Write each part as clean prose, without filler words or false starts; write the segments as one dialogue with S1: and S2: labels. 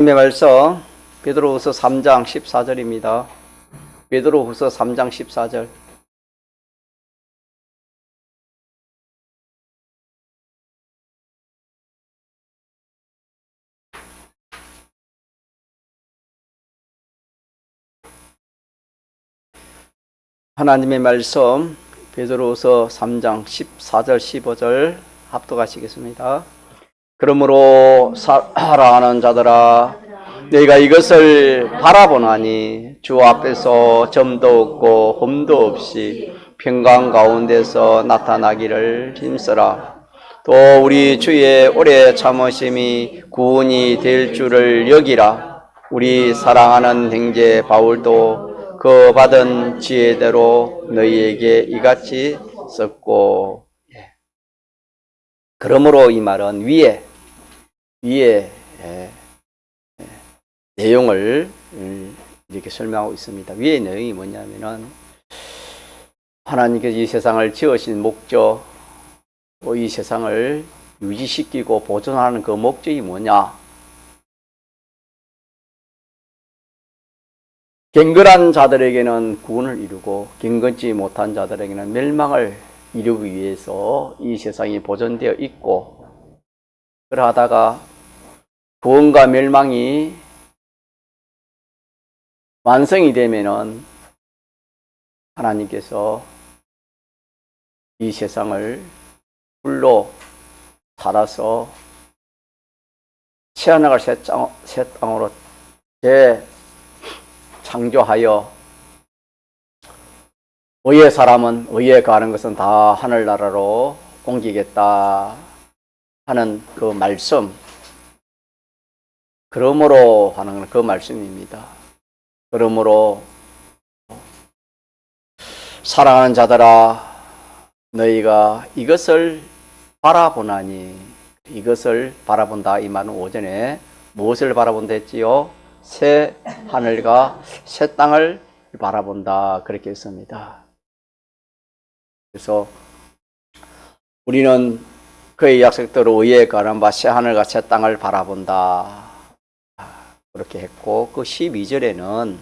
S1: 하나님의 말씀 베드로후서 3장 14절입니다. 베드로후서 3장 14절. 하나님의 말씀 베드로후서 3장 14절 15절 합독하시겠습니다. 그러므로 사랑하는 자들아, 너희가 이것을 바라보나니 주 앞에서 점도 없고 흠도 없이 평강 가운데서 나타나기를 힘쓰라. 또 우리 주의 오래 참으심이 구원이 될 줄을 여기라. 우리 사랑하는 형제 바울도 그 받은 지혜대로 너희에게 이같이 썼고. 그러므로 이 말은 위에 내용을 이렇게 설명하고 있습니다. 위의 내용이 뭐냐면은 하나님께서 이 세상을 지으신 목적, 이 세상을 유지시키고 보존하는 그 목적이 뭐냐? 경건한 자들에게는 구원을 이루고 경건치 못한 자들에게는 멸망을 이루기 위해서 이 세상이 보존되어 있고, 그러하다가 구원과 멸망이 완성이 되면은 하나님께서 이 세상을 불로 살아서 채어나갈 새 땅으로 재창조하여 의의 사람은 의에 가는 것은 다 하늘나라로 옮기겠다 하는 그 말씀, 그러므로 하는 그 말씀입니다. 그러므로 사랑하는 자들아, 너희가 이것을 바라보나니, 이것을 바라본다 이 말은 오전에 무엇을 바라본다 했지요? 새 하늘과 새 땅을 바라본다 그렇게 했습니다. 그래서 우리는 그의 약속대로 의에 가는 바 새 하늘과 새 땅을 바라본다 그렇게 했고, 그 12절에는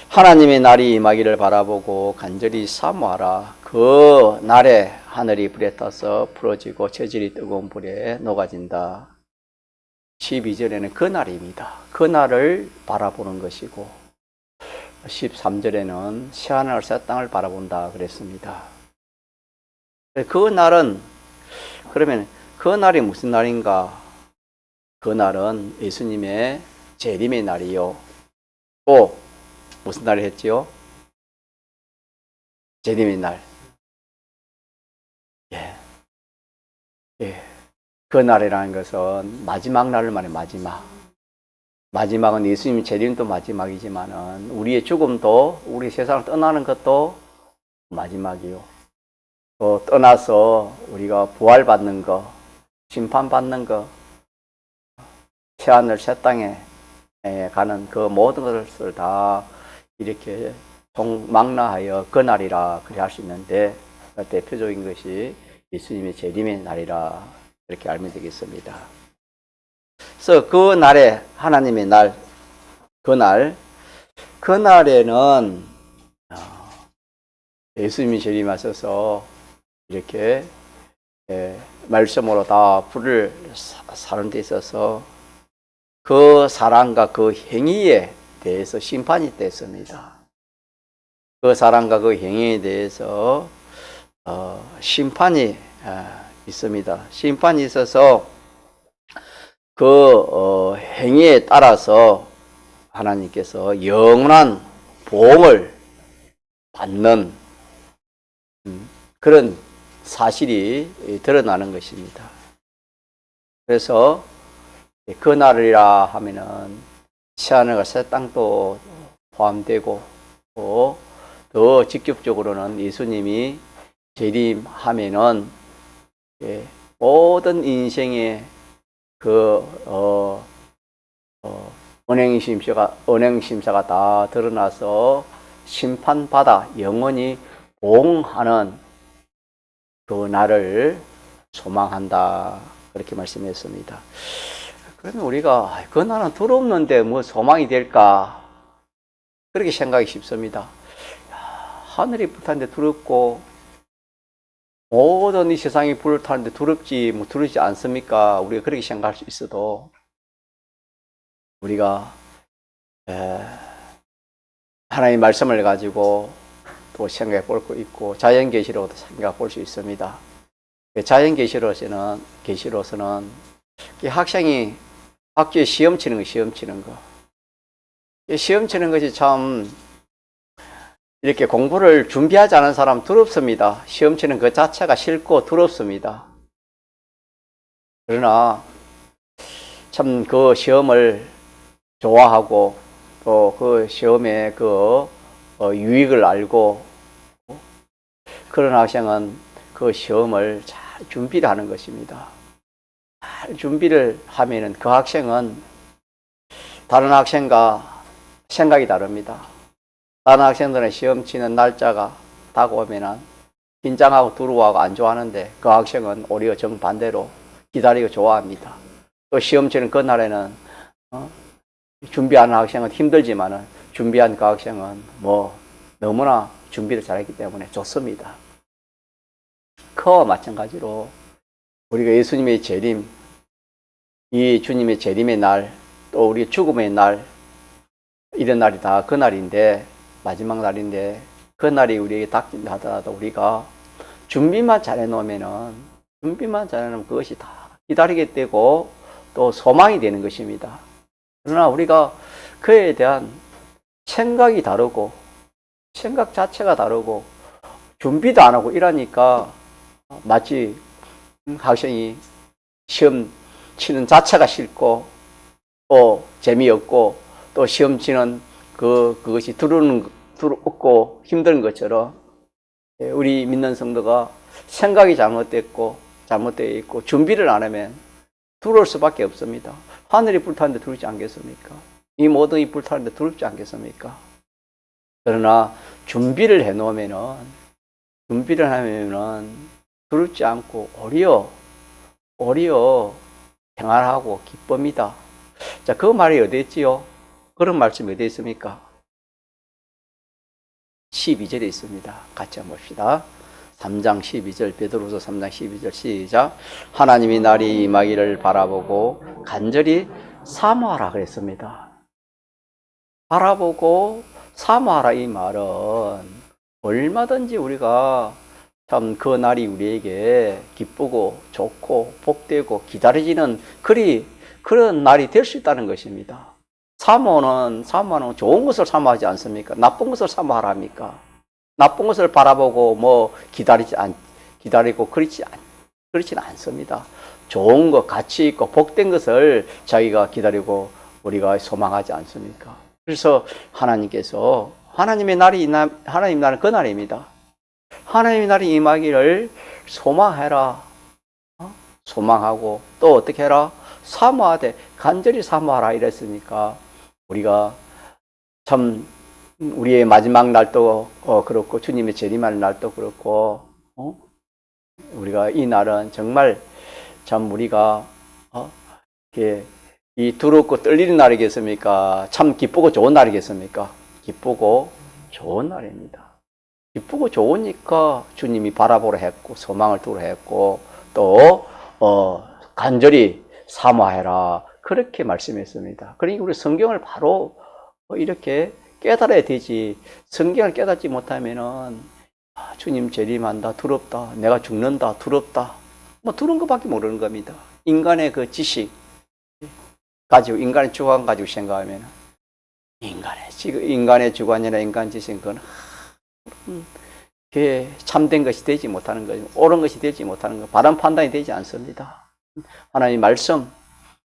S1: 하나님의 날이 임하기를 바라보고 간절히 사모하라. 그 날에 하늘이 불에 타서 부러지고 재질이 뜨거운 불에 녹아진다. 12절에는 그 날입니다. 그 날을 바라보는 것이고, 13절에는 새 하늘 새 땅을 바라본다 그랬습니다. 그 날은, 그러면 그 날이 무슨 날인가? 그 날은 예수님의 재림의 날이요. 또 무슨 날을 했지요? 재림의 날. 그 날이라는 것은 마지막 날을 말해. 마지막은 예수님 재림도 마지막이지만은 우리의 죽음도, 우리 세상을 떠나는 것도 마지막이요. 또 떠나서 우리가 부활받는 거, 심판받는 거, 새하늘 새 땅에 가는 그 모든 것을 다 이렇게 총망라하여 그 날이라 그리 할 수 있는데, 대표적인 것이 예수님의 재림의 날이라 이렇게 알면 되겠습니다. 그래서 그 날에, 하나님의 날, 그 날에는 예수님이 재림하셔서 이렇게 말씀으로 다 불을 사는 데 있어서 그 사랑과 그 행위에 대해서 심판이 됐습니다. 그 사랑과 그 행위에 대해서 심판이 있습니다. 심판이 있어서 그 행위에 따라서 하나님께서 영원한 보응을 받는 그런 사실이 드러나는 것입니다. 그래서 그 날이라 하면은 새하늘과 새 땅도 포함되고, 또 더 직접적으로는 예수님이 재림하면은 모든 인생의 그 은행심사가 다 드러나서 심판받아 영원히 보응하는 그 날을 소망한다 그렇게 말씀했습니다. 그러면 우리가 그 나는 두렵는데 뭐 소망이 될까? 그렇게 생각이 쉽습니다. 하늘이 불타는데 두렵고 모든 이 세상이 불을 타는데 두렵지 뭐 두렵지 않습니까? 우리가 그렇게 생각할 수 있어도 우리가 하나님의 말씀을 가지고 또 생각해 볼 수 있고 자연 계시로도 생각해 볼 수 있습니다. 자연 계시로서는 학생이 학교에 시험 치는 거. 시험 치는 것이 참 이렇게 공부를 준비하지 않은 사람 두렵습니다. 시험 치는 그 자체가 싫고 두렵습니다. 그러나 참 그 시험을 좋아하고 또 그 시험의 그 유익을 알고 그런 학생은 그 시험을 잘 준비를 하는 것입니다. 잘 준비를 하면은 그 학생은 다른 학생과 생각이 다릅니다. 다른 학생들은 시험 치는 날짜가 다가오면은 긴장하고 두려워하고 안 좋아하는데 그 학생은 오히려 정반대로 기다리고 좋아합니다. 또 시험 치는 그날에는 준비하는 학생은 힘들지만은 준비한 그 학생은 뭐 너무나 준비를 잘했기 때문에 좋습니다. 그와 마찬가지로 우리가 예수님의 재림, 이 주님의 재림의 날, 또 우리 죽음의 날, 이런 날이 다 그 날인데 마지막 날인데 그 날이 우리에게 닥친다 하더라도 우리가 준비만 잘해놓으면은 그것이 다 기다리게 되고 또 소망이 되는 것입니다. 그러나 우리가 그에 대한 생각이 다르고 생각 자체가 다르고 준비도 안 하고 이러니까 마치 학생이 시험 치는 자체가 싫고 또 재미없고 또 시험 치는 그것이 두렵고 힘든 것처럼 우리 믿는 성도가 생각이 잘못되어 있고 준비를 안 하면 두려울 수밖에 없습니다. 하늘이 불타는데 두렵지 않겠습니까? 이 모든 이 불타는데 두렵지 않겠습니까? 그러나 준비를 해놓으면은 두렵지 않고 오히려 평안하고 기쁩니다. 자, 그 말이 어디 있지요? 그런 말씀이 어디 있습니까? 12절에 있습니다. 같이 한번 봅시다. 3장 12절, 베드로서 3장 12절 시작. 하나님이 날이 임하기를 바라보고 간절히 사모하라 그랬습니다. 바라보고 사모하라 이 말은 얼마든지 우리가 참 그 날이 우리에게 기쁘고 좋고 복되고 기다려지는 그런 날이 될 수 있다는 것입니다. 사모는 좋은 것을 사모하지 않습니까? 나쁜 것을 사모하라 합니까? 나쁜 것을 바라보고 뭐 기다리고 그렇지는 않습니다. 좋은 것, 가치 있고 복된 것을 자기가 기다리고 우리가 소망하지 않습니까? 그래서 하나님의 하나님 날은 그 날입니다. 하나님의 날이 임하기를 소망해라. 소망하고 또 어떻게 해라? 사모하되 간절히 사모하라 이랬으니까 우리가 참 우리의 마지막 날도 그렇고 주님의 재림할 날도 그렇고 우리가 이 날은 정말 참 우리가 이 두렵고 떨리는 날이겠습니까? 참 기쁘고 좋은 날이겠습니까? 기쁘고 좋은 날입니다. 기쁘고 좋으니까 주님이 바라보라 했고 소망을 두라 했고 또 간절히 사모해라 그렇게 말씀했습니다. 그러니까 우리 성경을 바로 이렇게 깨달아야 되지. 성경을 깨닫지 못하면은 주님 재림한다 두렵다 내가 죽는다 두렵다 뭐 두려운 것밖에 모르는 겁니다. 인간의 그 지식 가지고 인간의 주관 가지고 생각하면 인간의 주관이나 인간 지식은 그건 참된 것이 되지 못하는 거죠. 옳은 것이 되지 못하는 거, 바른 판단이 되지 않습니다. 하나님 말씀,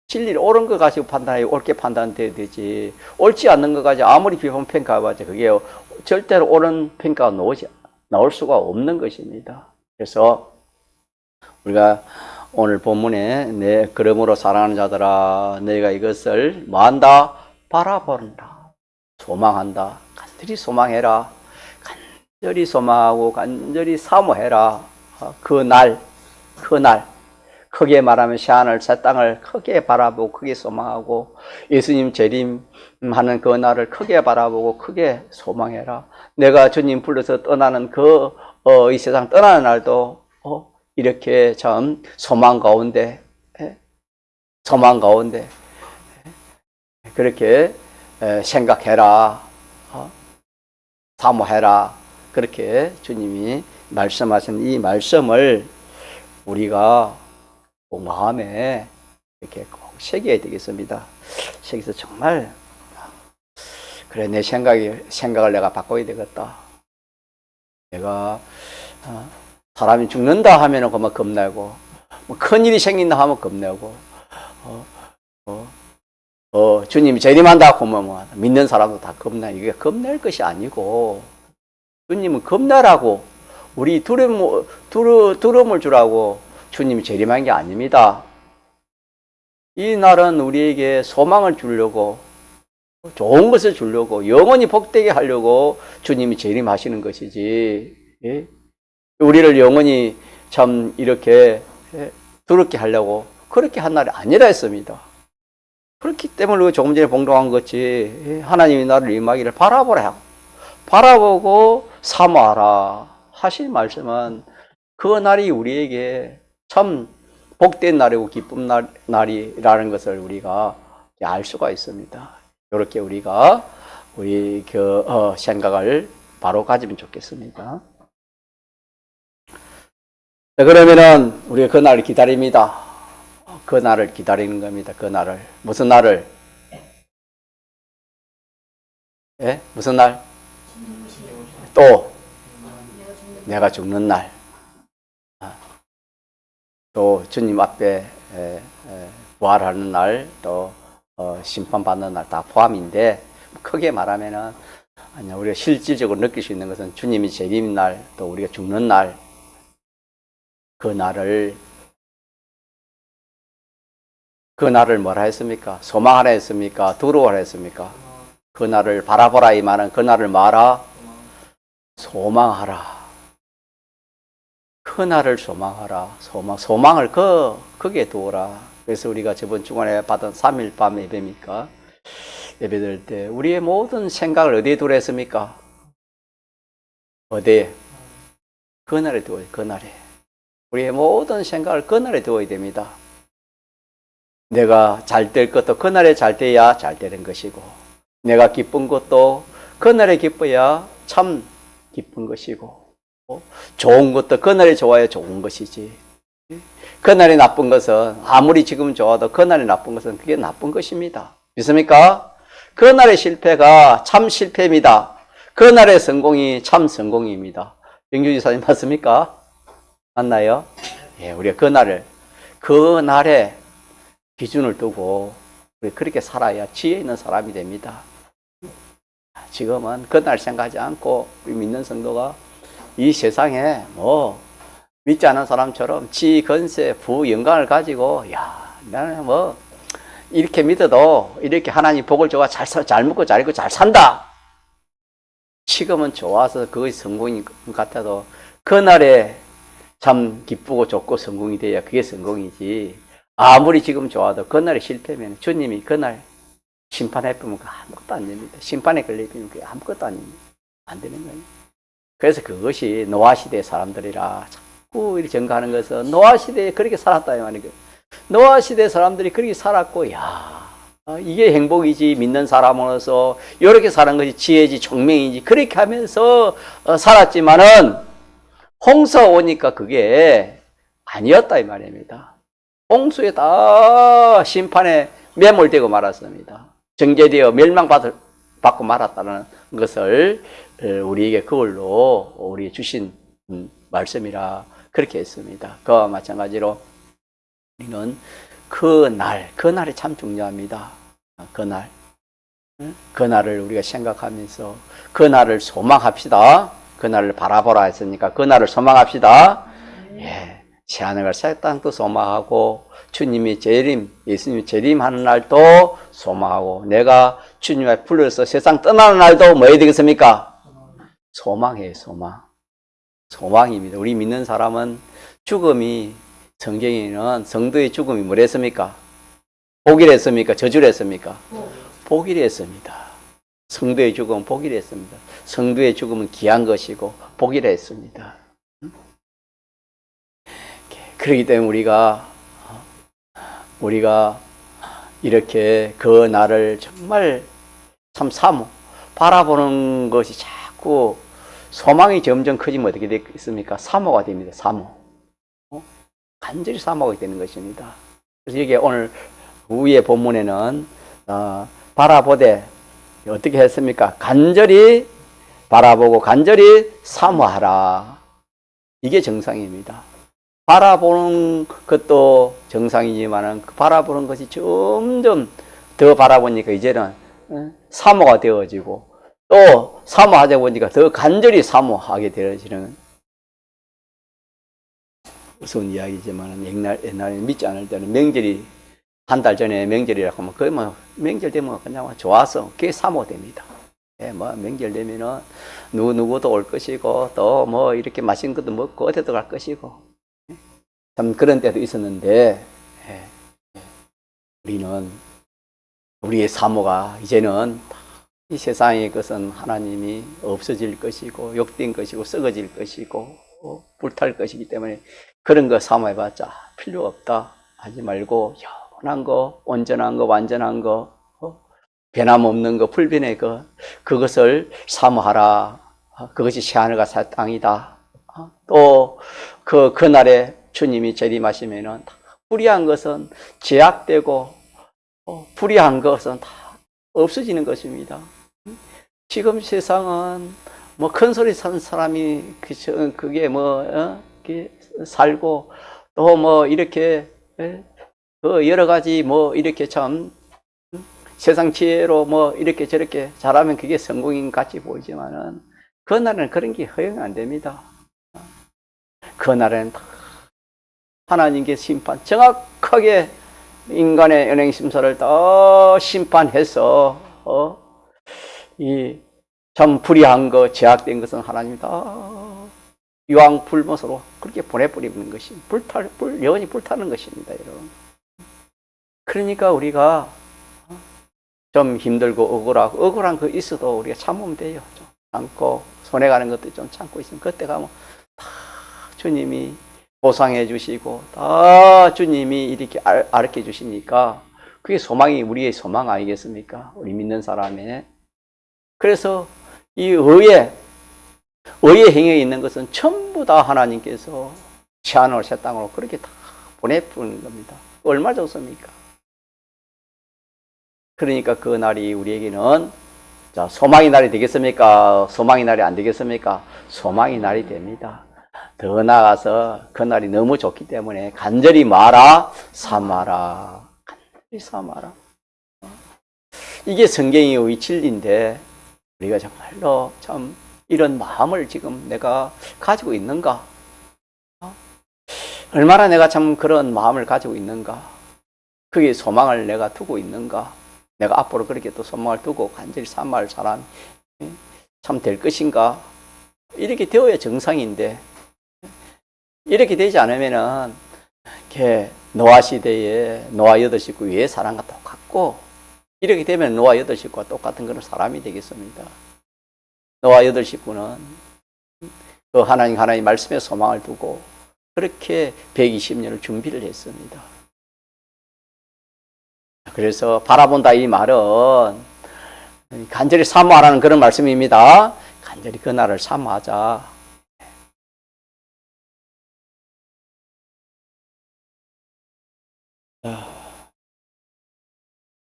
S1: 진리를 옳은 것 가지고 판단하고 옳게 판단돼야 되지. 옳지 않는 것 가지고 아무리 비판 평가해봤자 그게 절대로 옳은 평가가 나올 수가 없는 것입니다. 그래서 우리가 오늘 본문에 그러므로 사랑하는 자들아 너희가 이것을 뭐한다? 바라본다. 소망한다. 간절히 소망해라. 간절히 소망하고 간절히 사모해라. 그 크게 말하면 새하늘 새 땅을 크게 바라보고 크게 소망하고 예수님 재림하는 그 날을 크게 바라보고 크게 소망해라. 내가 주님 불러서 떠나는 이 세상 떠나는 날도 이렇게 참 소망 가운데 그렇게 생각해라. 사모해라. 그렇게 주님이 말씀하신 이 말씀을 우리가 마음에 이렇게 꼭 새겨야 되겠습니다. 새겨서 정말 그래, 내 생각을 내가 바꿔야 되겠다. 내가 사람이 죽는다 하면은 그만 겁내고, 뭐 큰일이 생긴다 하면 겁내고, 주님이 재림한다 하면 믿는 사람도 다 겁내. 이게 겁낼 것이 아니고, 주님은 겁내라고, 우리 두려움을 주라고 주님이 재림한 게 아닙니다. 이 날은 우리에게 소망을 주려고, 좋은 것을 주려고, 영원히 복되게 하려고 주님이 재림하시는 것이지, 예? 우리를 영원히 참 이렇게 두렵게 하려고 그렇게 한 날이 아니라 했습니다. 그렇기 때문에 조금 전에 봉독한 것이 하나님이 나를 임하기를 바라보라. 바라보고 사모하라 하신 말씀은 그 날이 우리에게 참 복된 날이고 기쁜 날이라는 것을 우리가 알 수가 있습니다. 이렇게 우리가 우리 생각을 바로 가지면 좋겠습니다. 그러면은 우리가 그 날을 기다립니다. 그 날을 기다리는 겁니다. 그 날을. 무슨 날을? 예? 무슨 날? 또 내가 죽는 날. 또 주님 앞에 부활하는 날, 또 심판받는 날 다 포함인데, 크게 말하면은 우리가 실질적으로 느낄 수 있는 것은 주님이 재림 날, 또 우리가 죽는 날, 그 날을 뭐라 했습니까? 소망하라 했습니까? 두려워하라 했습니까? 그 날을 바라보라 이 말은 그 날을 뭐하라? 소망하라. 그 날을 소망하라. 소망을 거기에 두어라. 그래서 우리가 저번 주간에 받은 3일 밤 예배입니까? 예배 드릴 때 우리의 모든 생각을 어디에 두라 했습니까? 어디에? 그 날에 두어야 돼. 그 날에. 우리의 모든 생각을 그 날에 두어야 됩니다. 내가 잘 될 것도 그 날에 잘 돼야 잘 되는 것이고, 내가 기쁜 것도 그 날에 기뻐야 참 기쁜 것이고, 좋은 것도 그 날에 좋아야 좋은 것이지. 그 날에 나쁜 것은 아무리 지금 좋아도 그 날에 나쁜 것은 그게 나쁜 것입니다. 믿습니까? 그 날의 실패가 참 실패입니다. 그 날의 성공이 참 성공입니다. 영주지사님 맞습니까? 맞나요? 예, 우리가 그 날에 기준을 두고 우리 그렇게 살아야 지혜 있는 사람이 됩니다. 지금은 그날 생각하지 않고 우리 믿는 성도가 이 세상에 믿지 않은 사람처럼 지 건세 부 영광을 가지고 나는 이렇게 믿어도 이렇게 하나님 복을 줘가 잘 먹고 잘 입고 잘 산다. 지금은 좋아서 그것이 성공인 것 같아도 그날에 참 기쁘고 좋고 성공이 돼야 그게 성공이지. 아무리 지금 좋아도 그날에 실패면 주님이 그날 심판해보면 아무것도 안 됩니다. 심판에 걸리면 그게 아무것도 안 되는 거예요. 그래서 그것이 노아시대 사람들이라 자꾸 이렇게 증가하는 것은 노아시대에 그렇게 살았다 이 말이에요. 노아시대 사람들이 그렇게 살았고 이게 행복이지 믿는 사람으로서 이렇게 사는 것이 지혜지 총명이지 그렇게 하면서 살았지만은 홍수가 오니까 그게 아니었다 이 말입니다. 홍수에 다 심판에 매몰되고 말았습니다. 정죄되어 멸망받고 말았다는 것을 우리에게 그걸로 우리 주신 말씀이라 그렇게 했습니다. 그와 마찬가지로 우리는 그 날이 참 중요합니다. 그 날을 우리가 생각하면서 그 날을 소망합시다. 그 날을 바라보라 했으니까 그 날을 소망합시다. 예, 새하늘과 새 땅도 소망하고 주님이 예수님이 재림하는 날도 소망하고 내가 주님 앞에 불러서 세상 떠나는 날도 뭐 해야 되겠습니까? 소망이에요, 소망입니다. 우리 믿는 사람은 죽음이 성경에는 성도의 죽음이 뭐랬습니까? 복이랬습니까? 저주랬습니까? 복이랬습니다. 성도의 죽음은 복이랬습니다. 성도의 죽음은 귀한 것이고 복이랬습니다. 그렇기 때문에 우리가 이렇게 그 날을 정말 참 바라보는 것이 자꾸 소망이 점점 커지면 어떻게 되겠습니까? 사모가 됩니다. 사모. 간절히 사모가 되는 것입니다. 그래서 이게 오늘 위의 본문에는 바라보되 어떻게 했습니까? 간절히 바라보고 간절히 사모하라. 이게 정상입니다. 바라보는 것도 정상이지만 그 바라보는 것이 점점 더 바라보니까 이제는 사모가 되어지고 또 사모하자 보니까 더 간절히 사모하게 되어지는 무서운 이야기지만 옛날에 믿지 않을 때는 명절이 한 달 전에 명절이라고 하면 거의 뭐 명절 되면 그냥 좋아서 그게 사모됩니다. 예, 뭐 명절 되면은 누구도 올 것이고 또 뭐 이렇게 맛있는 것도 먹고 어디도 갈 것이고 참 그런 때도 있었는데 우리는 우리의 사모가 이제는 이 세상의 것은 하나님이 없어질 것이고 욕된 것이고 썩어질 것이고 불탈 것이기 때문에 그런 거 사모해봤자 필요 없다 하지 말고 영원한 거, 온전한 거, 완전한 거, 변함없는 거, 불변의 거 그것을 사모하라. 그것이 새하늘과 새 땅이다. 또 그날에 주님이 재림하시면은 불의한 것은 제약되고 불의한 것은 다 없어지는 것입니다. 지금 세상은 뭐 큰 소리 사는 사람이 그게 뭐 살고 또 뭐 이렇게 여러 가지 뭐 이렇게 참 세상 지혜로 뭐 이렇게 저렇게 잘하면 그게 성공인 같이 보이지만은 그날은 그런 게 허용 안 됩니다. 그날은 하나님께 심판 정확하게 인간의 연행 심사를 다 심판해서 이 참 불의한 거, 제약된 것은 하나님이 다 유황 불못으로 그렇게 보내버리는 것이 영원히 불타는 것입니다, 여러분. 그러니까 우리가 좀 힘들고 억울한 거 있어도 우리가 참으면 돼요. 좀 참고 손해 가는 것도 좀 참고 있으면 그때 가면 다 주님이 보상해 주시고 다 주님이 이렇게 알게 주시니까 그게 소망이 우리의 소망 아니겠습니까? 우리 믿는 사람의. 그래서 이 의의 행위에 있는 것은 전부 다 하나님께서 새하늘로 새 땅으로 그렇게 다 보내주는 겁니다. 얼마나 좋습니까? 그러니까 그 날이 우리에게는 자, 소망의 날이 되겠습니까? 소망의 날이 안 되겠습니까? 소망의 날이 됩니다. 더 나아가서 그 날이 너무 좋기 때문에 간절히 마라, 삼아라. 간절히 삼아라. 이게 성경의 진리인데 우리가 정말로 참 이런 마음을 지금 내가 가지고 있는가? 얼마나 내가 참 그런 마음을 가지고 있는가? 그게 소망을 내가 두고 있는가? 내가 앞으로 그렇게 또 소망을 두고 간절히 삼아할 사람이 참 될 것인가? 이렇게 되어야 정상인데 이렇게 되지 않으면은 노아 시대에 노아 8식구 위의 사람과 똑같고 이렇게 되면 노아 8식구와 똑같은 그런 사람이 되겠습니다. 노아 8식구는 그 하나님 말씀에 소망을 두고 그렇게 120년을 준비를 했습니다. 그래서 바라본다 이 말은 간절히 사모하라는 그런 말씀입니다. 간절히 그 날을 사모하자.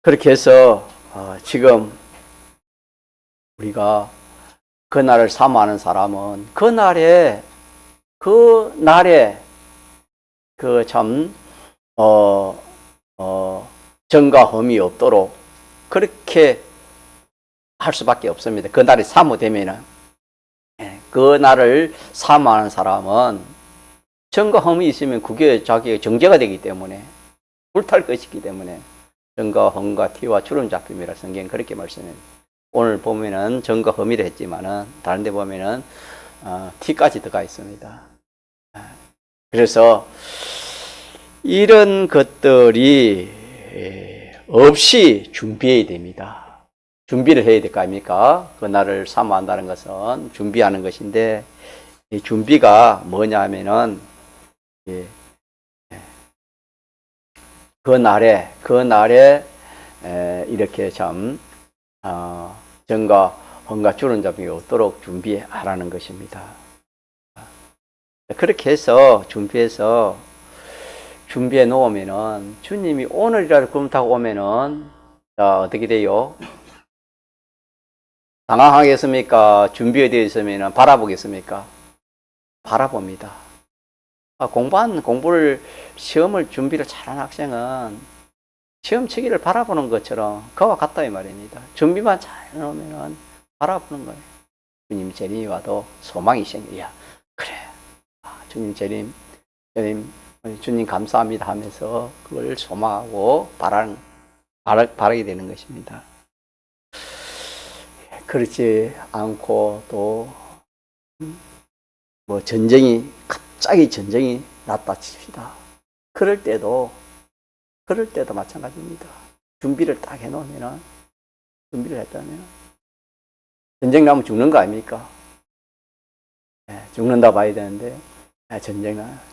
S1: 그렇게 해서 지금 우리가 그 날을 사모하는 사람은 그 날에 그 참 정과 흠이 없도록 그렇게 할 수밖에 없습니다. 그 날이 사모되면은 그 날을 사모하는 사람은 정과 흠이 있으면 그게 자기의 정죄가 되기 때문에 불탈 것이기 때문에 정과 흠과 티와 주름 잡힘이라 성경 그렇게 말씀해요. 오늘 보면은 정과 흠이라 했지만은 다른 데 보면은 티까지 들어가 있습니다. 그래서 이런 것들이 없이 준비해야 됩니다. 준비를 해야 될 거 아닙니까? 그날을 사모한다는 것은 준비하는 것인데, 이 준비가 뭐냐 하면은, 그날에 이렇게 참 정과 헌과 주는 점이 없도록 준비하라는 것입니다. 그렇게 해서 준비해 놓으면은 주님이 오늘이라도 구름 타고 오면은 자 어떻게 돼요? 당황하겠습니까? 준비되어 있으면은 바라보겠습니까? 바라봅니다. 시험을 준비를 잘한 학생은 시험 치기를 바라보는 것처럼 그와 같다 이 말입니다. 준비만 잘 해놓으면 바라보는 거예요. 주님 재림이 와도 소망이 생겨야 그래. 주님 재림 주님 감사합니다 하면서 그걸 소망하고 바라게 되는 것입니다. 그렇지 않고 또 뭐 갑자기 전쟁이 났다 칩시다. 그럴 때도 마찬가지입니다. 준비를 딱 해놓으면 준비를 했다면 전쟁 나면 죽는 거 아닙니까? 죽는다 봐야 되는데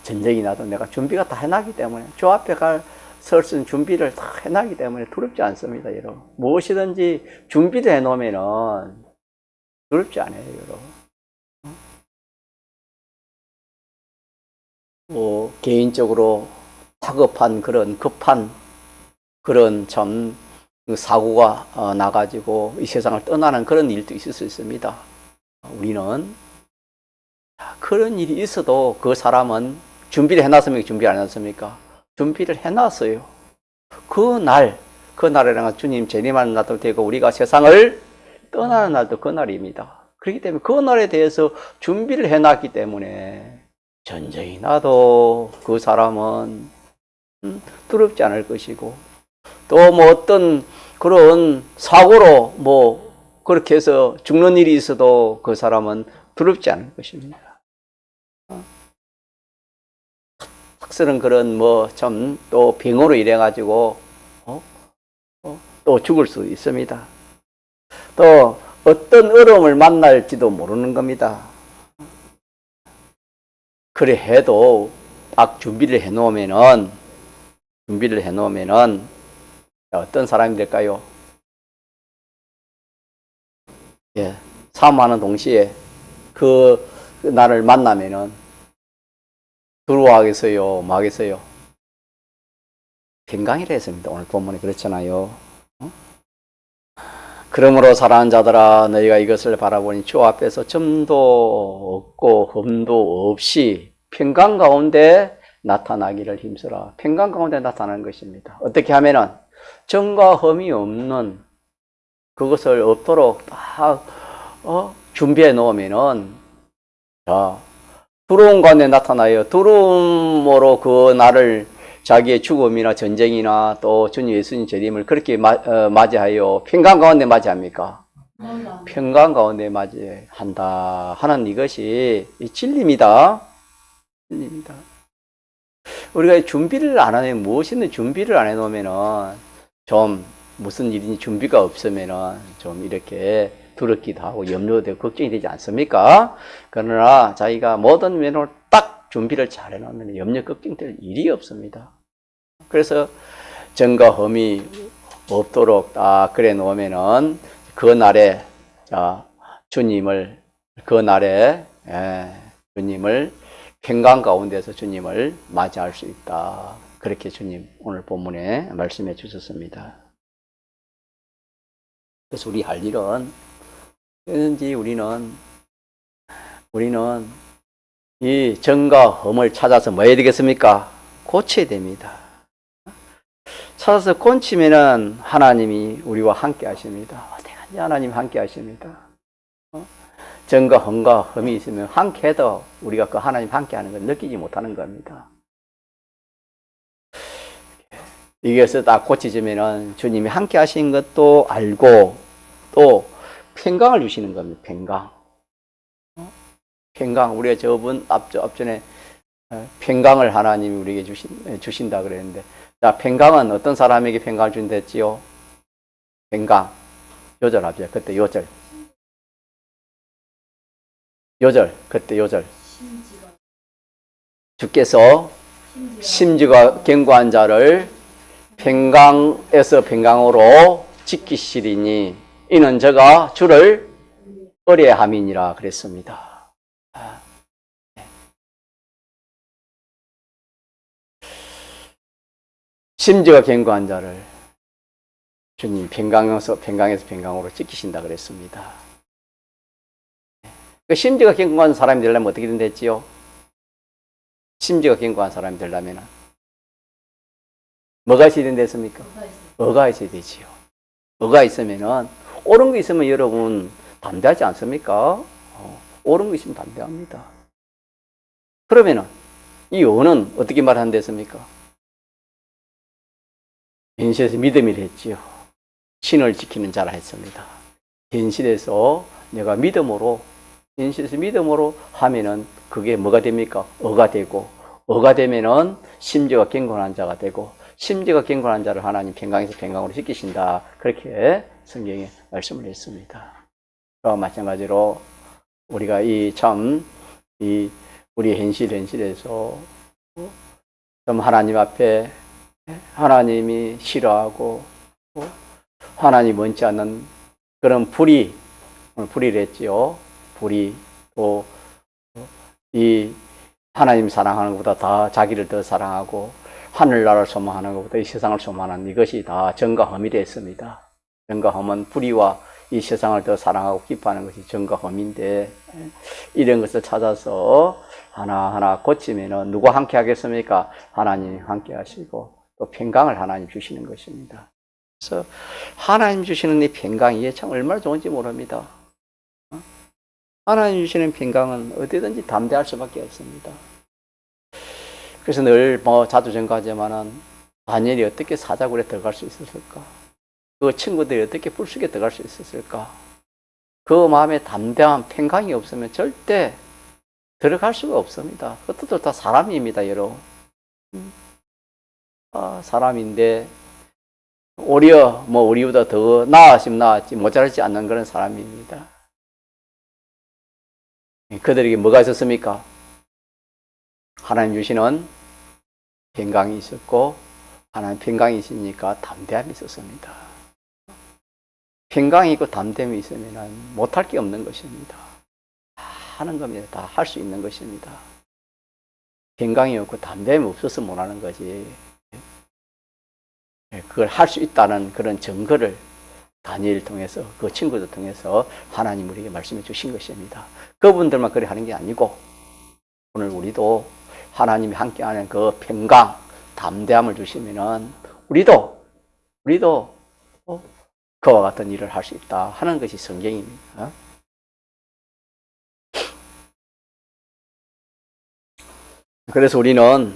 S1: 전쟁이 나도 내가 준비가 다 해놨기 때문에 저 앞에 설 수 있는 준비를 다 해놨기 때문에 두렵지 않습니다, 여러분. 무엇이든지 준비를 해놓으면 두렵지 않아요, 여러분. 개인적으로 다급한 급한 그런 참 사고가 나가지고 이 세상을 떠나는 그런 일도 있을 수 있습니다. 우리는 그런 일이 있어도 그 사람은 준비를 해놨습니까? 준비 안 해놨습니까? 준비를 해놨어요. 그날에는 주님 재림하는 날도 되고 우리가 세상을 떠나는 날도 그 날입니다. 그렇기 때문에 그 날에 대해서 준비를 해놨기 때문에 전쟁이 나도 그 사람은 두렵지 않을 것이고 또 뭐 어떤 그런 사고로 뭐 그렇게 해서 죽는 일이 있어도 그 사람은 두렵지 않을 것입니다. 학설은 그런 뭐 참 또 병으로 인해가지고 또 죽을 수 있습니다. 또 어떤 어려움을 만날지도 모르는 겁니다. 그래 해도 딱 준비를 해놓으면은 어떤 사람이 될까요? 사모하는 동시에 그 나를 만나면은 두려워하겠어요? 뭐하겠어요? 평강이라 했습니다. 오늘 본문에 그렇잖아요. 그러므로 사랑하는 자들아 너희가 이것을 바라보니 주 앞에서 점도 없고 흠도 없이 평강 가운데 나타나기를 힘쓰라. 평강 가운데 나타나는 것입니다. 어떻게 하면은 점과 흠이 없는 그것을 없도록 딱 준비해 놓으면은 두려움 가운데 나타나요. 두려움으로 그 날을 자기의 죽음이나 전쟁이나 또 주님 예수님 재림을 그렇게 맞이하여 평강 가운데 맞이합니까? 평강 가운데 맞이한다 하는 이것이 진리입니다. 진리입니다. 우리가 준비를 안 하면 무엇이든 준비를 안 해놓으면은 좀 무슨 일인지 준비가 없으면은 좀 이렇게 두렵기도 하고 염려되고 걱정이 되지 않습니까? 그러나 자기가 모든 면으로 딱 준비를 잘 해놓으면 염려 걱정될 일이 없습니다. 그래서 정과 흠이 없도록 딱 그래 놓으면은 그날에 주님을 평강 가운데서 주님을 맞이할 수 있다. 그렇게 주님 오늘 본문에 말씀해 주셨습니다. 그래서 우리 할 일은 우리는 이 정과 흠을 찾아서 뭐 해야 되겠습니까? 고쳐야 됩니다. 찾아서 고치면은 하나님이 우리와 함께 하십니다. 어디든지 하나님 함께 하십니다. 정과 흠과 흠이 있으면 함께 해도 우리가 그 하나님 함께 하는 걸 느끼지 못하는 겁니다. 이것을 딱 고치지면은 주님이 함께 하신 것도 알고 또 평강을 주시는 겁니다. 평강. 우리가 앞전에 평강을 하나님이 우리에게 주신다 그랬는데, 자, 평강은 어떤 사람에게 평강을 준댔지요? 평강. 요절합시다. 그때 요절. 그때 요절. 주께서 심지가 견고한 자를 평강에서 평강으로 지키시리니 이는 저가 주를 의뢰함이니라 그랬습니다. 심지가 견고한 자를 주님 평강에서 평강으로 지키신다 그랬습니다. 그 심지가 견고한 사람이 되려면 어떻게 됐지요? 심지가 견고한 사람이 되려면 뭐가 있어야 된댔습니까? 뭐가 있어야 되지요. 뭐가 있으면은 옳은 거 있으면 여러분 담대하지 않습니까? 옳은 거 있으면 담대합니다. 그러면은 이 어는 어떻게 말한댔습니까? 현실에서 믿음이라 했지요. 신을 지키는 자라 했습니다. 현실에서 내가 믿음으로 하면은 그게 뭐가 됩니까? 어가 되고, 어가 되면은 심지가 견고한 자가 되고, 심지가 견고한 자를 하나님 평강에서 평강으로 지키신다. 그렇게 성경에 말씀을 했습니다. 그와 마찬가지로 우리가 우리 현실에서 좀 하나님 앞에 하나님이 싫어하고 하나님 원치 않는 그런 불의를 했지요. 불의, 또 이 하나님 사랑하는 것보다 다 자기를 더 사랑하고 하늘나라를 소망하는 것보다 이 세상을 소망하는 이것이 다 정과 험이 됐습니다. 정과 험은 불의와 이 세상을 더 사랑하고 기뻐하는 것이 정과 험인데, 이런 것을 찾아서 하나하나 고치면은 누구 함께 하겠습니까? 하나님 함께 하시고 또 평강을 하나님 주시는 것입니다. 그래서 하나님 주시는 이 평강이 참 얼마나 좋은지 모릅니다. 하나님 주시는 평강은 어디든지 담대할 수밖에 없습니다. 그래서 늘 자주 전가하지만은 다니엘이 어떻게 사자굴에 들어갈 수 있었을까? 그 친구들이 어떻게 불쑥에 들어갈 수 있었을까? 그 마음에 담대한 평강이 없으면 절대 들어갈 수가 없습니다. 그것도 다 사람입니다, 여러분. 사람인데 오히려 우리보다 더 나았으면 나았지 모자라지 않는 그런 사람입니다. 그들에게 뭐가 있었습니까? 하나님 주시는 평강이 있었고, 하나님 평강이 있으니까 담대함이 있었습니다. 평강이 있고 담대함이 있으면 못할 게 없는 것입니다. 다 하는 겁니다. 다 할 수 있는 것입니다. 평강이 없고 담대함이 없어서 못하는 거지. 그걸 할 수 있다는 그런 증거를 다니엘을 통해서, 그 친구들 통해서 하나님 우리에게 말씀해 주신 것입니다. 그분들만 그래 하는 게 아니고 오늘 우리도 하나님이 함께하는 그 평강, 담대함을 주시면은 우리도 그와 같은 일을 할 수 있다 하는 것이 성경입니다. 그래서 우리는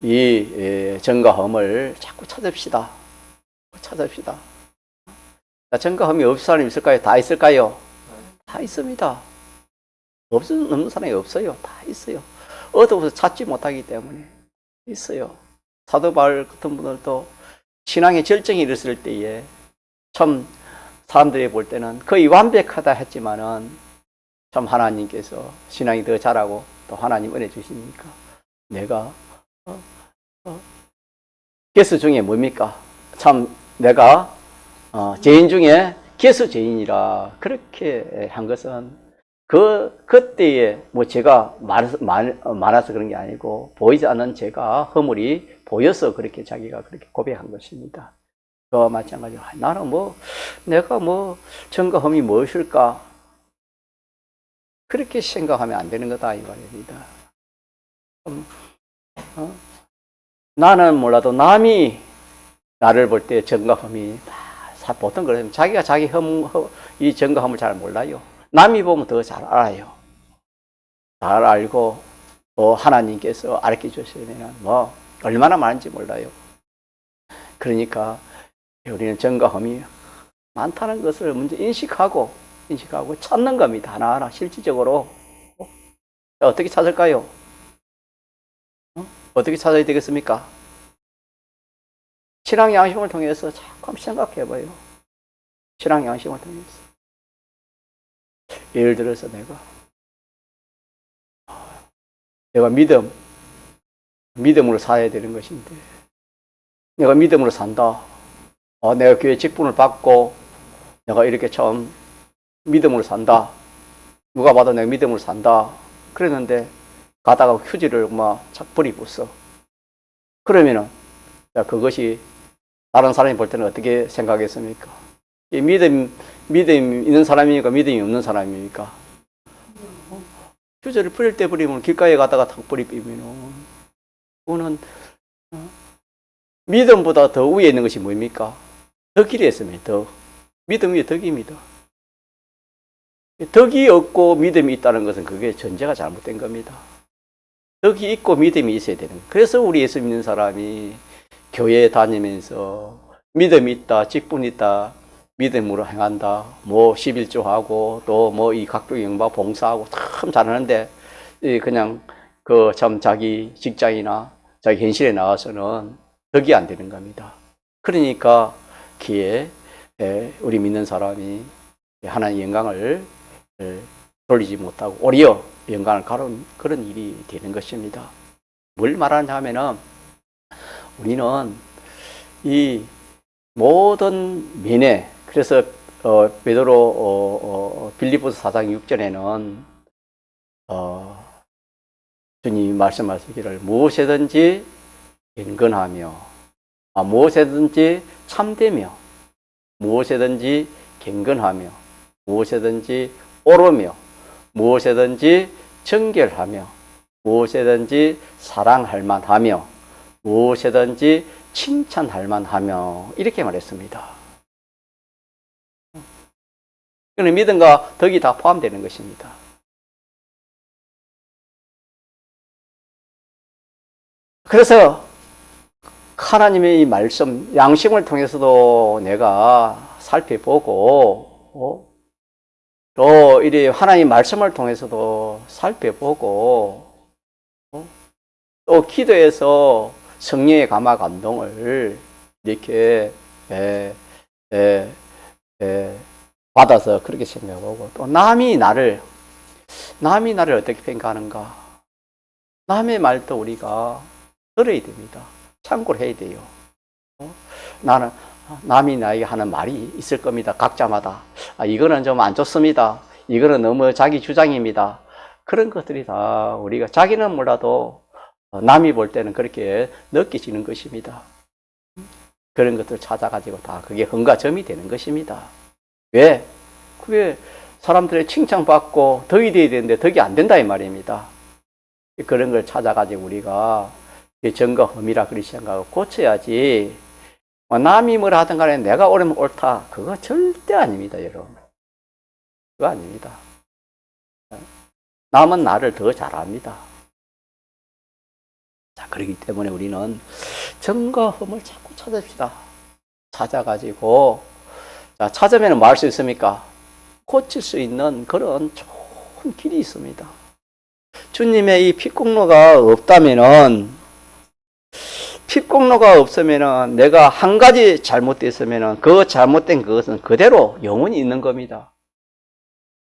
S1: 이 정과 험을 자꾸 찾읍시다. 정과 험이 없을 사람이 있을까요? 다 있을까요? 다 있습니다. 없는 사람이 없어요. 다 있어요. 어디서 찾지 못하기 때문에 있어요. 사도 바울 같은 분들도 신앙의 절정이 이르렀을 때에 참 사람들이 볼 때는 거의 완벽하다 했지만은 참 하나님께서 신앙이 더 자라고 또 하나님 은혜 주시니까 내가 개수 중에 뭡니까? 참 내가 죄인 중에 개수 죄인이라 그렇게 한 것은 그때에 제가 많아서 그런 게 아니고 보이지 않는 죄가 허물이 보여서 그렇게 자기가 그렇게 고백한 것입니다. 그와 마찬가지로 나는 내가 정과 험이 무엇일까? 그렇게 생각하면 안 되는 거다 이 말입니다. 나는 몰라도 남이 나를 볼 때 정과 험이 보통 그러면 자기가 자기 이 정과 험을 잘 몰라요. 남이 보면 더 잘 알아요. 잘 알고 또 하나님께서 알게 주시면 얼마나 많은지 몰라요. 그러니까 우리는 정과 험이 많다는 것을 먼저 인식하고 찾는 겁니다. 하나하나 실질적으로. 어떻게 찾을까요? 어떻게 찾아야 되겠습니까? 신앙 양심을 통해서 자꾸 한번 생각해봐요. 신앙 양심을 통해서. 예를 들어서 내가 믿음으로 살아야 되는 것인데, 내가 믿음으로 산다. 내가 교회 직분을 받고, 내가 이렇게 처음 믿음으로 산다. 누가 봐도 내가 믿음으로 산다. 그랬는데, 가다가 휴지를 막 착 버리고서. 그러면은, 그것이 다른 사람이 볼 때는 어떻게 생각했습니까? 이 믿음 있는 사람입니까? 믿음이 없는 사람입니까? 휴지를 버릴 때 버리면 길가에 가다가 탁 버리면은, 그거는, 믿음보다 더 위에 있는 것이 뭡니까? 덕이라 했으면 믿음 위에 덕입니다. 덕이 없고 믿음이 있다는 것은 그게 전제가 잘못된 겁니다. 덕이 있고 믿음이 있어야 되는 거예요. 그래서 우리 예수 믿는 사람이 교회 다니면서 믿음이 있다, 직분이 있다, 믿음으로 행한다, 11조하고 또 이 각종 영바 봉사하고 참 잘하는데 그냥 참 자기 직장이나 자기 현실에 나와서는 덕이 안 되는 겁니다. 그러니까 기에 우리 믿는 사람이 하나님의 영광을 돌리지 못하고 오히려 영광을 가로는 그런 일이 되는 것입니다. 뭘 말하냐 하면은 우리는 이 모든 면에 그래서 베드로 빌립보서 4장 6절에는 주님이 말씀하시기를 무엇이든지 경건하며 무엇이든지 참되며 무엇이든지 경건하며 무엇이든지 옳으며 무엇이든지 정결하며 무엇이든지 사랑할 만하며 무엇이든지 칭찬할 만하며 이렇게 말했습니다. 그는 믿음과 덕이 다 포함되는 것입니다. 그래서 하나님의 이 말씀, 양심을 통해서도 내가 살펴보고 또 이리 하나님 말씀을 통해서도 살펴보고 또 기도해서 성령의 감화 감동을 이렇게 받아서 그렇게 생각하고 또 남이 나를 어떻게 평가하는가 남의 말도 우리가 들어야 됩니다. 참고를 해야 돼요. 나는 남이 나에게 하는 말이 있을 겁니다. 각자마다 이거는 좀 안 좋습니다. 이거는 너무 자기 주장입니다. 그런 것들이 다 우리가 자기는 몰라도 남이 볼 때는 그렇게 느껴지는 것입니다. 그런 것들을 찾아가지고 다 그게 흥과점이 되는 것입니다. 왜? 그게 사람들의 칭찬받고 덕이 돼야 되는데 덕이 안 된다 이 말입니다. 그런 걸 찾아가지고 우리가 정과 흠이라 그리 생각하고 고쳐야지 남이 뭐라 하든 간에 내가 옳으면 옳다 그거 절대 아닙니다. 여러분 그거 아닙니다. 남은 나를 더 잘 압니다. 자, 그렇기 때문에 우리는 정과 흠을 자꾸 찾읍시다. 찾아가지고 자, 찾으면 뭐 할 수 있습니까? 고칠 수 있는 그런 좋은 길이 있습니다. 주님의 이 핏공로가 없으면은 내가 한 가지 잘못됐으면은 그 잘못된 그것은 그대로 영원히 있는 겁니다.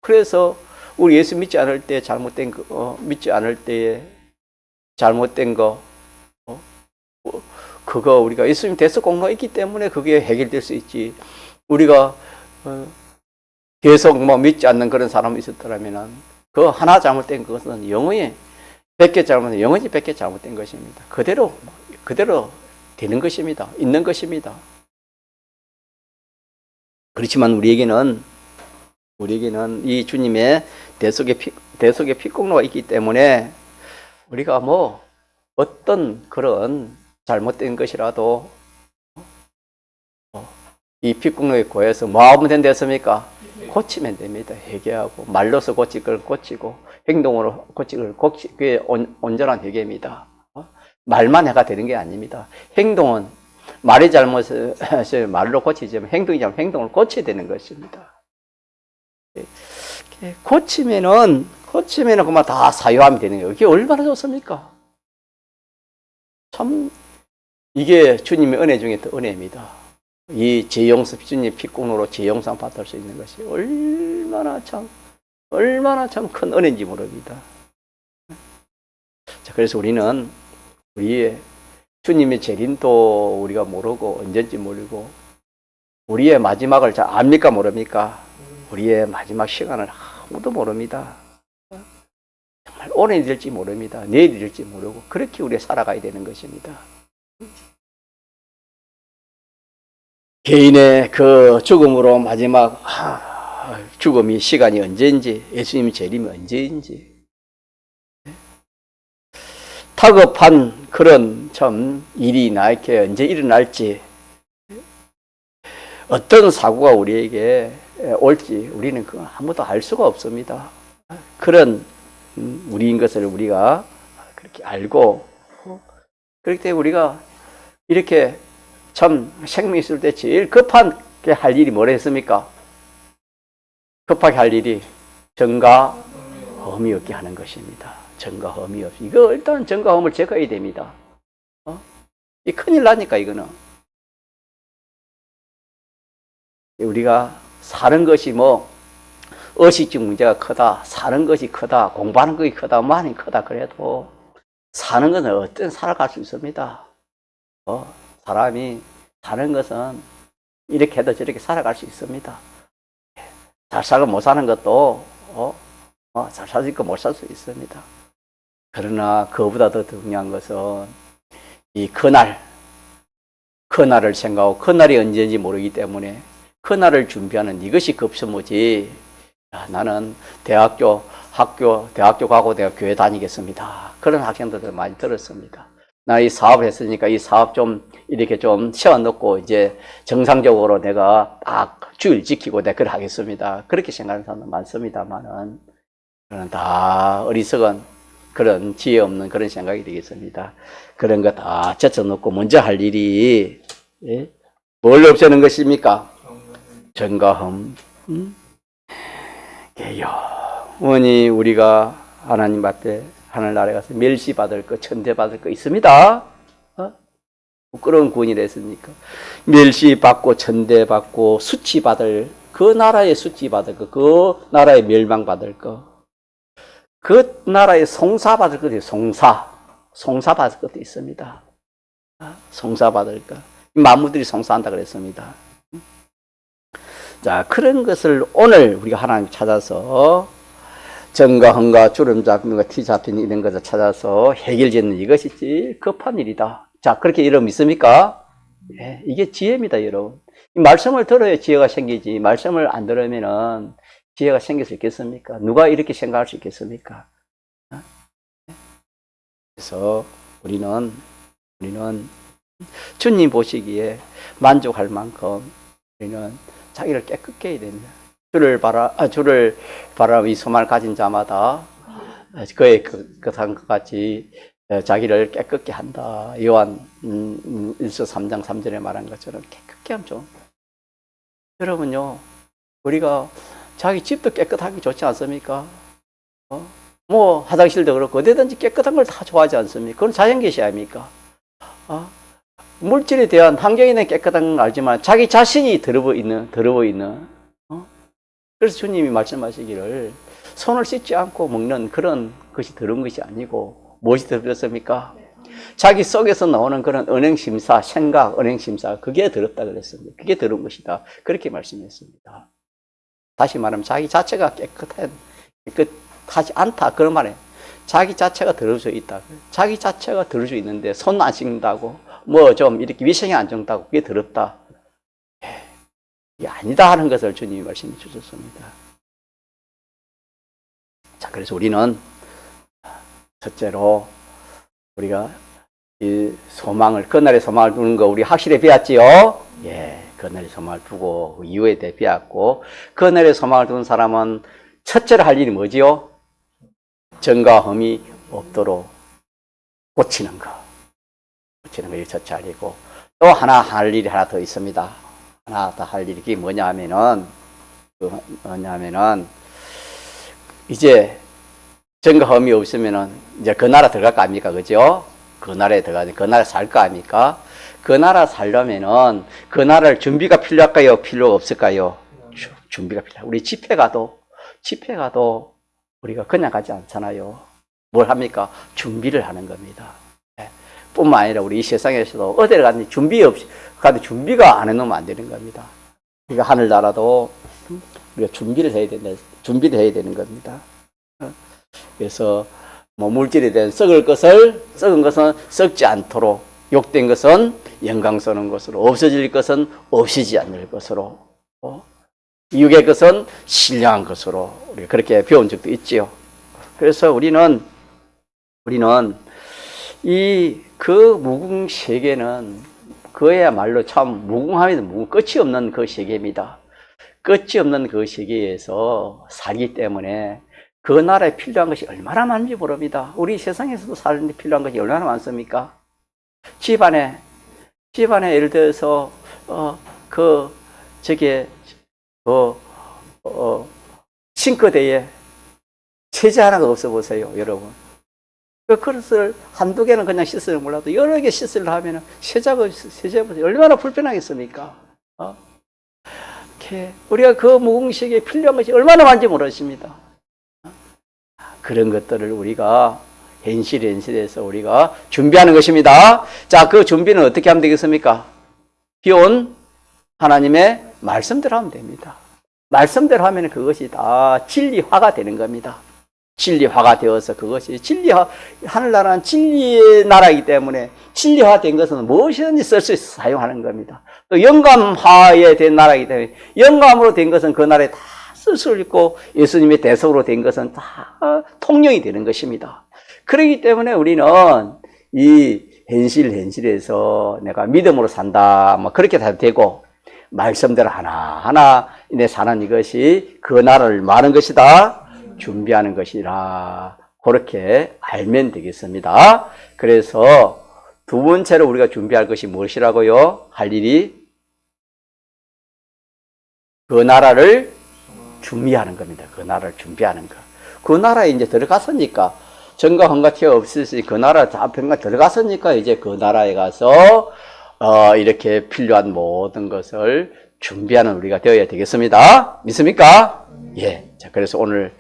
S1: 그래서 우리 예수 믿지 않을 때 잘못된 믿지 않을 때에 잘못된 거 그거 우리가 예수님 대속 공로가 있기 때문에 그게 해결될 수 있지. 우리가 계속 믿지 않는 그런 사람이 있었더라면은 그 하나 잘못된 것은 영원히 100개 잘못된 영원히 100개 잘못된 것입니다. 그대로 되는 것입니다. 있는 것입니다. 그렇지만 우리에게는 이 주님의 대속의 핏공로가 있기 때문에 우리가 어떤 그런 잘못된 것이라도 이 핏공로에 고여서 뭐 하면 된댔습니까? 고치면 됩니다. 회개하고 말로서 고칠 걸 고치고 행동으로 고칠 걸 그게 온전한 회개입니다. 말만 해가 되는 게 아닙니다. 행동은 말이 잘못을 말로 고치지만 행동이 잘못 행동을 고쳐야 되는 것입니다. 고치면은 그만 다 사유하면 되는 거예요. 이게 얼마나 좋습니까? 참 이게 주님의 은혜 중에 더 은혜입니다. 이 재용서 주님 피공로로 재용상 받을 수 있는 것이 얼마나 참 큰 은혜인지 모릅니다. 자, 그래서 우리는 우리의 주님의 재림도 우리가 모르고 언제인지 모르고 우리의 마지막을 잘 압니까 모릅니까? 우리의 마지막 시간을 아무도 모릅니다. 정말 오늘 될지 모릅니다. 내일 될지 모르고 그렇게 우리가 살아가야 되는 것입니다. 개인의 그 죽음으로 마지막 죽음이 시간이 언제인지, 예수님의 재림이 언제인지, 다급한 그런 참 일이 나에게 언제 일어날지, 어떤 사고가 우리에게 올지 우리는 그건 아무도 알 수가 없습니다. 그런 우리인 것을 우리가 그렇게 알고, 그렇기 때문에 우리가 이렇게 참 생명이 있을 때 제일 급하게 할 일이 뭐라 했습니까? 급하게 할 일이 전과 험이 없게 하는 것입니다. 전과 험이 없이. 이거 일단 전과 험을 제거해야 됩니다. 이 큰일 나니까 이거는. 우리가 사는 것이 뭐 의식적 문제가 크다, 사는 것이 크다, 공부하는 것이 크다, 많이 크다 그래도 사는 것은 어떤 살아갈 수 있습니다. 사람이 사는 것은 이렇게 해도 저렇게 살아갈 수 있습니다. 잘 살고 못 사는 것도 잘 살 수 있고 못 살 수 있습니다. 그러나 그보다 더 중요한 것은 이 그날을 생각하고 그날이 언제인지 모르기 때문에 그날을 준비하는 이것이 급선무지. 나는 대학교 가고 내가 교회 다니겠습니다. 그런 학생들도 많이 들었습니다. 나 이 사업을 했으니까 이 사업 좀 이렇게 좀 세워놓고 이제 정상적으로 내가 딱 주일 지키고 내가 그걸 하겠습니다. 그렇게 생각하는 사람도 많습니다만은 그런 다 어리석은 그런 지혜 없는 그런 생각이 되겠습니다. 그런 거 다 제쳐놓고 먼저 할 일이 뭘 없애는 것입니까? 전과험. 영원히 우리가 하나님 앞에 하늘나라에 가서 멸시받을 거, 천대받을 거 있습니다. 부끄러운 구원이라 했으니까. 멸시받고 천대받고 수치받을, 그 나라에 수치받을 거, 그 나라에 멸망받을 거, 그 나라에 송사받을 것도 송사받을 것도 있습니다. 송사받을 거. 만물들이 송사한다 그랬습니다. 자, 그런 것을 오늘 우리가 하나님 찾아서 정과 흥과 주름 잡힘과 티 잡힌 이런 것을 찾아서 해결짓는 이것이 제일 급한 일이다. 자, 그렇게 여러분 믿습니까? 예, 이게 지혜입니다, 여러분. 이 말씀을 들어야 지혜가 생기지. 말씀을 안 들으면은 지혜가 생길 수 있겠습니까? 누가 이렇게 생각할 수 있겠습니까? 그래서 우리는 주님 보시기에 만족할 만큼 우리는 자기를 깨끗게 해야 됩니다. 주를 바라 이 소망을 가진 자마다 그의 그한 것 같이 자기를 깨끗게 한다. 요한 1서 3장 3절에 말한 것처럼 깨끗게 하면 좋은. 여러분요, 우리가 자기 집도 깨끗하기 좋지 않습니까? 뭐 화장실도 그렇고 어디든지 깨끗한 걸 다 좋아하지 않습니까? 그건 자연계시 아닙니까? 물질에 대한 환경에 대한 깨끗한 건 알지만 자기 자신이 더러워 있는 그래서 주님이 말씀하시기를 손을 씻지 않고 먹는 그런 것이 더러운 것이 아니고 무엇이 더럽습니까? 자기 속에서 나오는 그런 언행심사, 생각, 언행심사, 그게 더럽다 그랬습니다. 그게 더러운 것이다. 그렇게 말씀했습니다. 다시 말하면 자기 자체가 깨끗하지 않다. 그런 말에 자기 자체가 더러울 수 있다. 자기 자체가 더러울 수 있는데 손 안 씻는다고 뭐 좀 이렇게 위생이 안 정다고 그게 더럽다. 이게 아니다 하는 것을 주님이 말씀해 주셨습니다. 자, 그래서 우리는 첫째로 우리가 이 소망을, 그날의 소망을 두는 거 우리 확실히 배웠지요? 예, 그날의 소망을 두고 이후에 대해 배웠고, 그날의 소망을 두는 사람은 첫째로 할 일이 뭐지요? 전과 험이 없도록 고치는 거. 고치는 것이 첫째 할 일이고, 또 하나 할 일이 하나 더 있습니다. 하나 더 할 일이 뭐냐 하면은, 이제 전과 험이 없으면은 이제 그 나라 들어갈 거 아닙니까? 그죠? 그 나라에 들어가서 그 나라에 살 거 아닙니까? 그 나라 살려면은 그 나라를 준비가 필요할까요? 필요 없을까요? 준비가 필요해요. 우리 집회 가도 우리가 그냥 가지 않잖아요. 뭘 합니까? 준비를 하는 겁니다. 뿐만 아니라 우리 이 세상에서도 어디를 가든지 준비 없이 가도 준비가 안 해놓으면 안 되는 겁니다. 그러니까 하늘나라도 우리가 준비를 해야 되는 겁니다. 그래서 뭐 물질에 대한 썩은 것은 썩지 않도록, 욕된 것은 영광스러운 것으로, 없어질 것은 없어지지 않을 것으로, 육의 것은 신령한 것으로 우리가 그렇게 배운 적도 있지요. 그래서 우리는 그 무궁 세계는 그야말로 참 무궁함에도 끝이 없는 그 세계입니다. 끝이 없는 그 세계에서 살기 때문에 그 나라에 필요한 것이 얼마나 많은지 모릅니다. 우리 세상에서도 사는데 필요한 것이 얼마나 많습니까? 집안에 예를 들어서 싱크대에 세제 하나가 없어 보세요, 여러분. 그 그릇을 한두 개는 그냥 씻으려 몰라도 여러 개 씻으려 하면 세제가 얼마나 불편하겠습니까? 우리가 그 무궁시계에 필요한 것이 얼마나 많은지 모르십니다. 그런 것들을 우리가 현실에서 우리가 준비하는 것입니다. 자, 그 준비는 어떻게 하면 되겠습니까? 비온 하나님의 말씀대로 하면 됩니다. 말씀대로 하면 그것이 다 진리화가 되는 겁니다. 진리화가 되어서 그것이 하늘나라는 진리의 나라이기 때문에 진리화된 것은 무엇이든지 쓸 수 있어 사용하는 겁니다. 또 영감화에 된 나라이기 때문에 영감으로 된 것은 그 나라에 다 쓸 수 있고 예수님의 대속으로 된 것은 다 통용이 되는 것입니다. 그렇기 때문에 우리는 이 현실에서 내가 믿음으로 산다, 뭐 그렇게 다 되고 말씀대로 하나하나 내 사는 이것이 그 나라를 말하는 것이다. 준비하는 것이라 그렇게 알면 되겠습니다. 그래서 두 번째로 우리가 준비할 것이 무엇이라고요? 할 일이 그 나라를 준비하는 겁니다. 그 나라를 준비하는 것. 그 나라에 이제 들어갔으니까 전과 헌과 티가 없으시 그 나라 앞에가 들어갔으니까 이제 그 나라에 가서 이렇게 필요한 모든 것을 준비하는 우리가 되어야 되겠습니다. 믿습니까? 예. 자, 그래서 오늘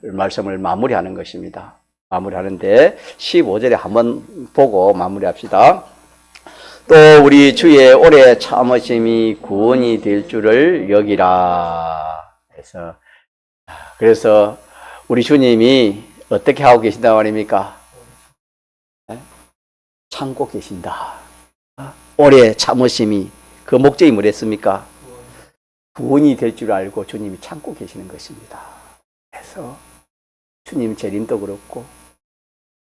S1: 말씀을 마무리하는 것입니다. 마무리하는데 15절에 한번 보고 마무리합시다. 또 우리 주의 오래 참으심이 구원이 될 줄을 여기라. 그래서 우리 주님이 어떻게 하고 계신다고 말입니까? 참고 계신다. 오래 참으심이 그 목적이 뭐랬습니까? 구원이 될 줄 알고 주님이 참고 계시는 것입니다. 그래서 주님 재림도 그렇고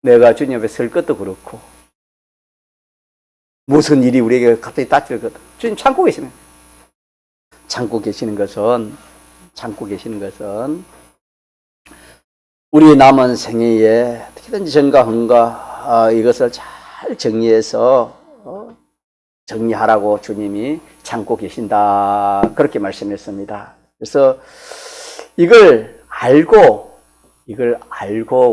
S1: 내가 주님 앞에 설 것도 그렇고 무슨 일이 우리에게 갑자기 닥칠 것도 주님 참고 계시는 참고 계시는 것은 우리 남은 생애에 어떻게든지 전과 헌과 이것을 잘 정리해서 정리하라고 주님이 참고 계신다. 그렇게 말씀했습니다. 그래서 이걸 알고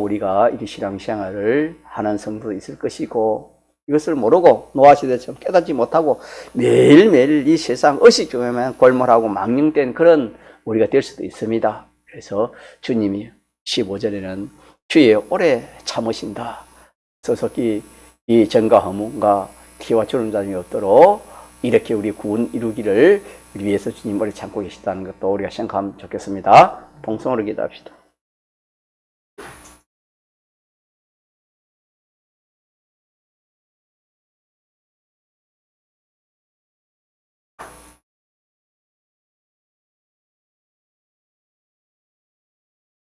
S1: 우리가 이 신앙생활을 하는 성도도 있을 것이고 이것을 모르고 노아시대처럼 깨닫지 못하고 매일매일 이 세상 의식주에만 골몰하고 망령된 그런 우리가 될 수도 있습니다. 그래서 주님이 15절에는 주의 오래 참으신다. 소속히 이 전과 허문과 티와 주름짐이 없도록 이렇게 우리 구원 이루기를 위해서 주님 오래 참고 계시다는 것도 우리가 생각하면 좋겠습니다. 동성으로 기도합시다.